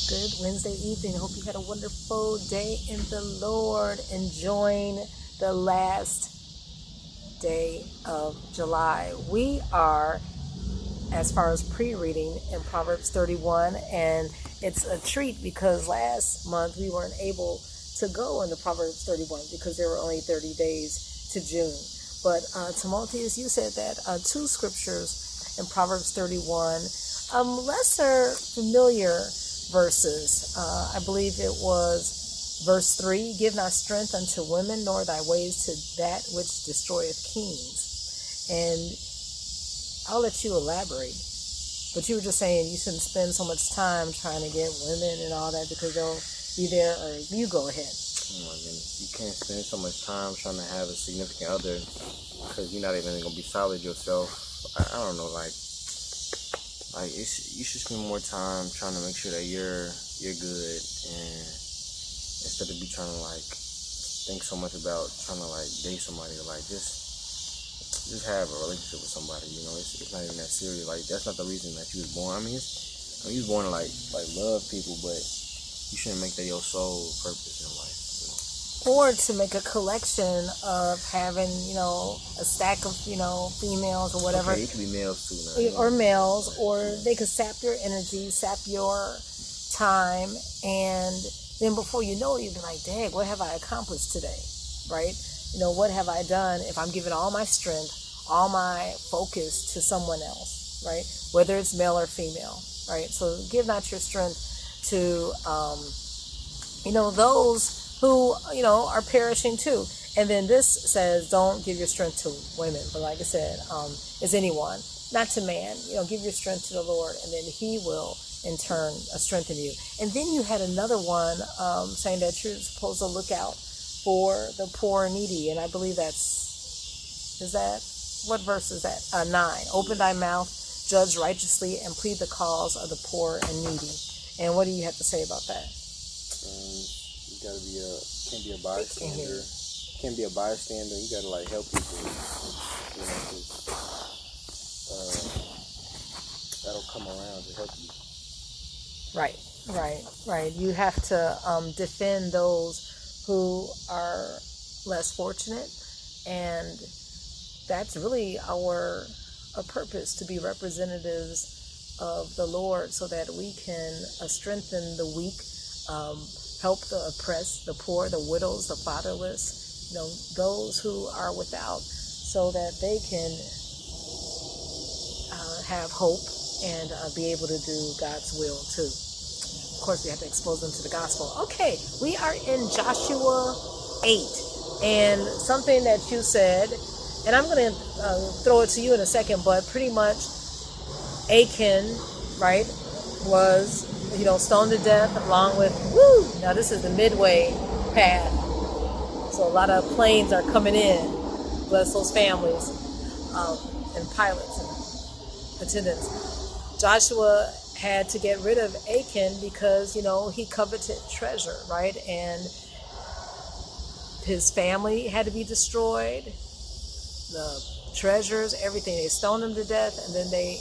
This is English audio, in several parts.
Good Wednesday evening. Hope you had a wonderful day in the Lord, enjoying the last day of July. We are, as far as pre-reading, in Proverbs 31, and it's a treat because last month we weren't able to go into Proverbs 31 because there were only 30 days to June. But Timotheus, you said that two scriptures in Proverbs 31, lesser familiar verses. I believe it was verse 3, give not strength unto women, nor thy ways to that which destroyeth kings. And I'll let you elaborate. But you were just saying you shouldn't spend so much time trying to get women and all that because they'll be there, or you go ahead. Oh my goodness. You can't spend so much time trying to have a significant other because you're not even going to be solid yourself. I don't know, you should spend more time trying to make sure that you're good, and instead of be trying to think so much about trying to date somebody, just have a relationship with somebody. It's not even that serious. That's not the reason that you was born. You was born to love people, but you shouldn't make that your sole purpose in life. Or to make a collection of having, a stack of, females or whatever. Okay, it could be males too now. Or males, or they could sap your energy, sap your time, and then before you know it, you'll be like, dang, what have I accomplished today, right? What have I done if I'm giving all my strength, all my focus to someone else, right? Whether it's male or female, right? So give not your strength to, those who, are perishing too. And then this says, don't give your strength to women. But like I said, it's anyone, not to man. Give your strength to the Lord, and then he will, in turn, strengthen you. And then you had another one saying that you're supposed to look out for the poor and needy. And I believe what verse is that? 9. Open thy mouth, judge righteously, and plead the cause of the poor and needy. And what do you have to say about that? You gotta can't be a bystander. Can't be a bystander. You gotta help people. That'll come around to help you. Right. You have to defend those who are less fortunate, and that's really our purpose, to be representatives of the Lord, so that we can strengthen the weak, help the oppressed, the poor, the widows, the fatherless, those who are without, so that they can have hope and be able to do God's will too. Of course, we have to expose them to the gospel. Okay, we are in Joshua 8, and something that you said, and I'm going to throw it to you in a second, but pretty much Achan, right, was stoned to death along with, now this is the midway path. So a lot of planes are coming in. Bless those families and pilots and attendants. Joshua had to get rid of Achan because, he coveted treasure, right? And his family had to be destroyed. The treasures, everything. They stoned him to death, and then they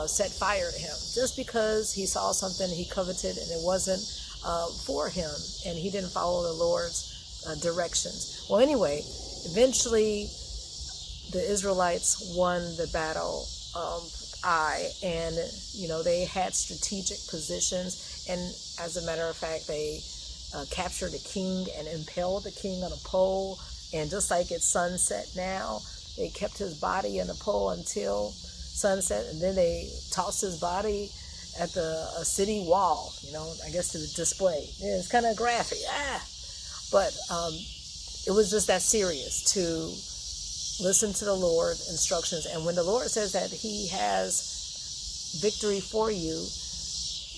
set fire to him just because he saw something he coveted and it wasn't for him, and he didn't follow the Lord's directions. Well, anyway, eventually the Israelites won the battle of Ai, and they had strategic positions, and as a matter of fact, they captured the king and impaled the king on a pole, and just like it's sunset now, they kept his body on the pole until sunset, and then they tossed his body at the city wall, I guess to display. Yeah, it's kind of graphic, but it was just that serious to listen to the Lord's instructions. And when the Lord says that he has victory for you,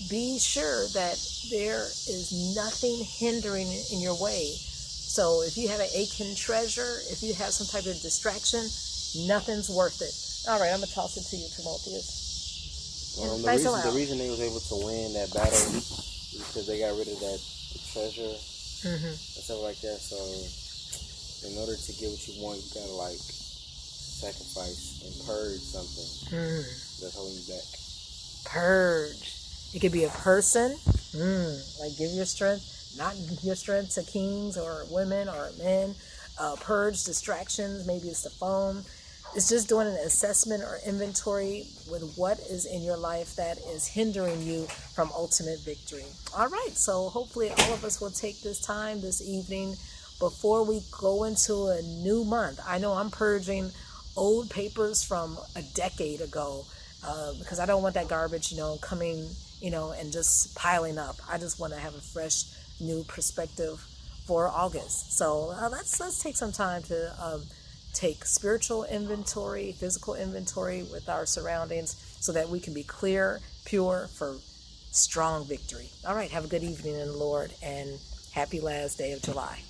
be sure that there is nothing hindering in your way. So if you have an Achan treasure, if you have some type of distraction, nothing's worth it. All right, I'm going to toss it to you, Timotheus. The reason they was able to win that battle is because they got rid of the treasure and stuff like that. So in order to get what you want, you got to sacrifice and purge something that's holding you back. Purge. It could be a person. Like give your strength, not your strength to kings or women or men. Purge distractions. Maybe it's the phone. It's just doing an assessment or inventory with what is in your life that is hindering you from ultimate victory. All right, so hopefully all of us will take this time this evening before we go into a new month. I know I'm purging old papers from a decade ago because I don't want that garbage, coming, and just piling up. I just want to have a fresh, new perspective for August. So let's take some time to take spiritual inventory, physical inventory with our surroundings so that we can be clear, pure for strong victory. All right, have a good evening in the Lord and happy last day of July.